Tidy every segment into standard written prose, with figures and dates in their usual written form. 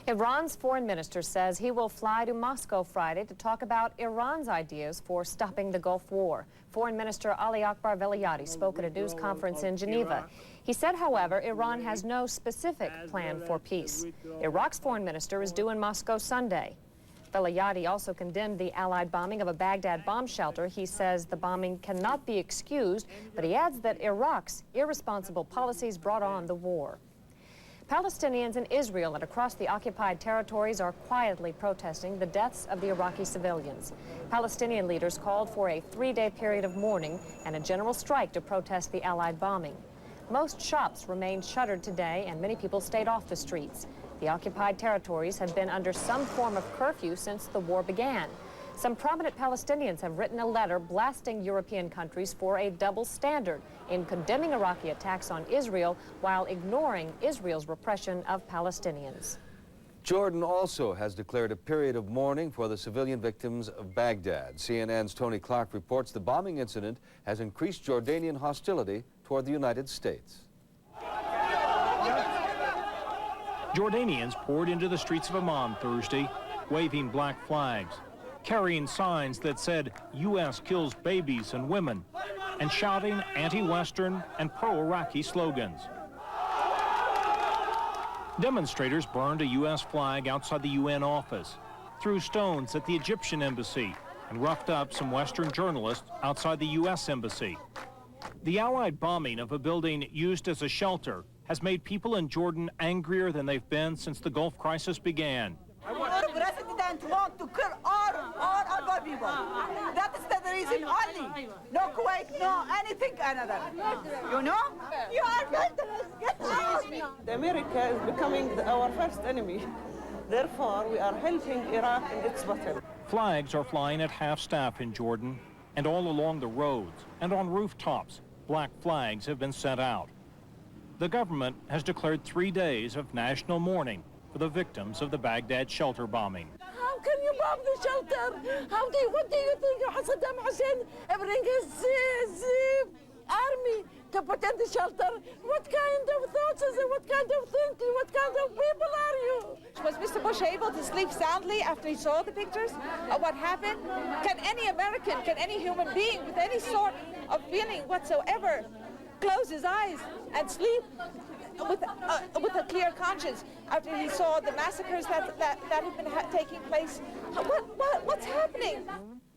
Iran's foreign minister says he will fly to Moscow Friday to talk about Iran's ideas for stopping the Gulf War. Foreign Minister Ali Akbar Velayati spoke at a news conference in Geneva. He said, however, Iran has no specific plan for peace. Iraq's foreign minister is due in Moscow Sunday. Velayati also condemned the Allied bombing of a Baghdad bomb shelter. He says the bombing cannot be excused, but he adds that Iraq's irresponsible policies brought on the war. Palestinians in Israel and across the occupied territories are quietly protesting the deaths of the Iraqi civilians. Palestinian leaders called for a 3-day period of mourning and a general strike to protest the Allied bombing. Most shops remained shuttered today and many people stayed off the streets. The occupied territories have been under some form of curfew since the war began. Some prominent Palestinians have written a letter blasting European countries for a double standard in condemning Iraqi attacks on Israel while ignoring Israel's repression of Palestinians. Jordan also has declared a period of mourning for the civilian victims of Baghdad. CNN's Tony Clark reports the bombing incident has increased Jordanian hostility toward the United States. Jordanians poured into the streets of Amman Thursday, waving black flags, carrying signs that said, U.S. kills babies and women, and shouting anti-Western and pro-Iraqi slogans. Demonstrators burned a U.S. flag outside the UN office, threw stones at the Egyptian embassy, and roughed up some Western journalists outside the U.S. embassy. The Allied bombing of a building used as a shelter has made people in Jordan angrier than they've been since the Gulf crisis began. President want to kill all our people. That is the reason only. No Kuwait, no anything another. You know? You are dangerous. Get out. America is becoming our first enemy. Therefore, we are helping Iraq in its battle. Flags are flying at half-staff in Jordan, and all along the roads and on rooftops, black flags have been sent out. The government has declared 3 days of national mourning for the victims of the Baghdad shelter bombing. How can you bomb the shelter? What do you think Saddam Hussein bring his army to put in the shelter? What kind of thoughts is it? What kind of thinking? What kind of people are you? Was Mr. Bush able to sleep soundly after he saw the pictures of what happened? Can any American, can any human being with any sort of feeling whatsoever close his eyes and sleep with a clear conscience after he saw the massacres that have been taking place? What's happening?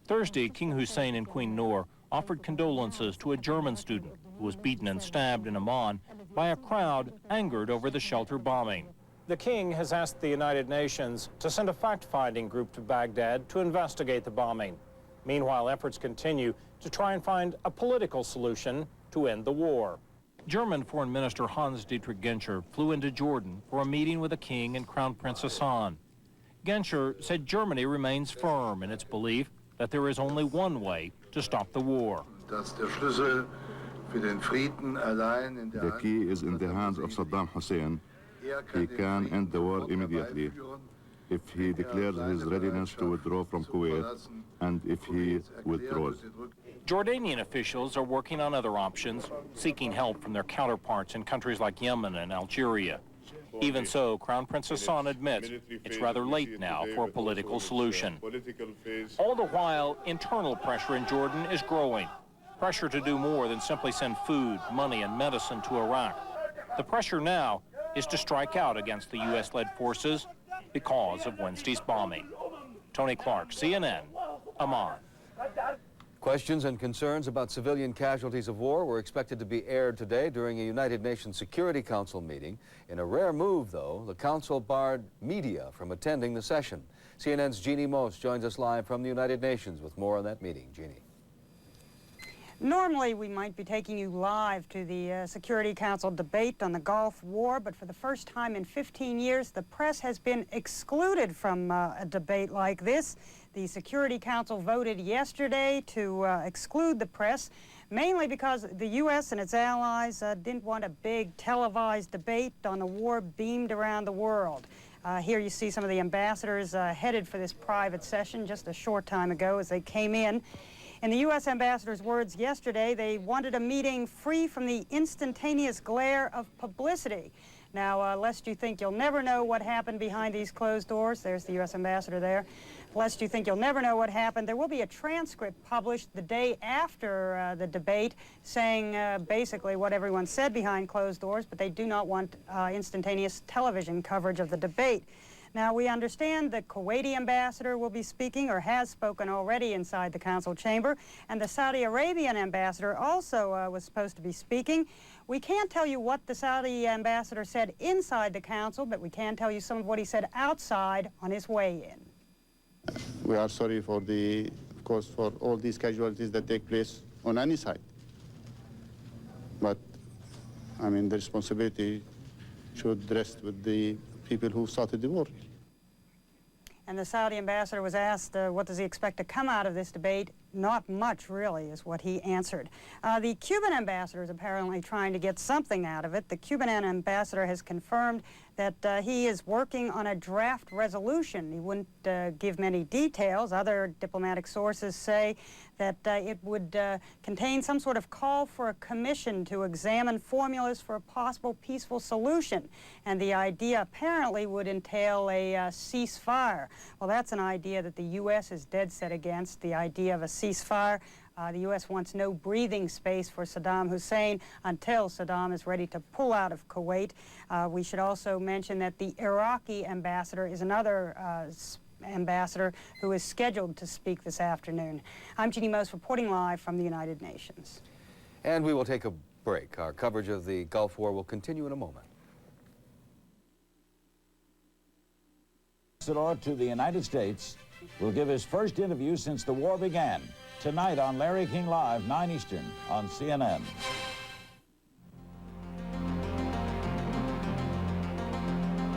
Thursday, King Hussein and Queen Noor offered condolences to a German student who was beaten and stabbed in Amman by a crowd angered over the shelter bombing. The king has asked the United Nations to send a fact-finding group to Baghdad to investigate the bombing. Meanwhile, efforts continue to try and find a political solution to end the war. German Foreign Minister Hans-Dietrich Genscher flew into Jordan for a meeting with the king and Crown Prince Hassan. Genscher said Germany remains firm in its belief that there is only one way to stop the war. The key is in the hands of Saddam Hussein. He can end the war immediately if he declares his readiness to withdraw from Kuwait and if he withdraws. Jordanian officials are working on other options, seeking help from their counterparts in countries like Yemen and Algeria. Even so, Crown Prince Hassan admits it's rather late now for a political solution. All the while, internal pressure in Jordan is growing. Pressure to do more than simply send food, money, and medicine to Iraq. The pressure now is to strike out against the U.S.-led forces because of Wednesday's bombing. Tony Clark, CNN, Amman. Questions and concerns about civilian casualties of war were expected to be aired today during a United Nations Security Council meeting. In a rare move, though, the council barred media from attending the session. CNN's Jeannie Most joins us live from the United Nations with more on that meeting. Jeannie. Normally, we might be taking you live to the Security Council debate on the Gulf War, but for the first time in 15 years, the press has been excluded from a debate like this. The Security Council voted yesterday to exclude the press, mainly because the U.S. and its allies didn't want a big televised debate on the war beamed around the world. Here you see some of the ambassadors headed for this private session just a short time ago as they came in. In the U.S. ambassador's words yesterday, they wanted a meeting free from the instantaneous glare of publicity. Now, lest you think you'll never know what happened behind these closed doors, there's the U.S. ambassador there, lest you think you'll never know what happened, there will be a transcript published the day after the debate saying basically what everyone said behind closed doors, but they do not want instantaneous television coverage of the debate. Now, we understand the Kuwaiti ambassador will be speaking, or has spoken already inside the council chamber, and the Saudi Arabian ambassador also was supposed to be speaking. We can't tell you what the Saudi ambassador said inside the council, but we can tell you some of what he said outside on his way in. We are sorry for of course, for all these casualties that take place on any side. But, I mean, the responsibility should rest with the people who started the war. And the Saudi ambassador was asked, what does he expect to come out of this debate? Not much, really, is what he answered. The Cuban ambassador is apparently trying to get something out of it. The Cuban ambassador has confirmed that he is working on a draft resolution. He wouldn't give many details. Other diplomatic sources say that it would contain some sort of call for a commission to examine formulas for a possible peaceful solution. And the idea apparently would entail a ceasefire. Well, that's an idea that the U.S. is dead set against, the idea of a ceasefire. The U.S. wants no breathing space for Saddam Hussein until Saddam is ready to pull out of Kuwait. We should also mention that the Iraqi ambassador is another ambassador who is scheduled to speak this afternoon. I'm Jeannie Most reporting live from the United Nations. And we will take a break. Our coverage of the Gulf War will continue in a moment. Ambassador to the United States will give his first interview since the war began. Tonight on Larry King Live, 9 Eastern on CNN.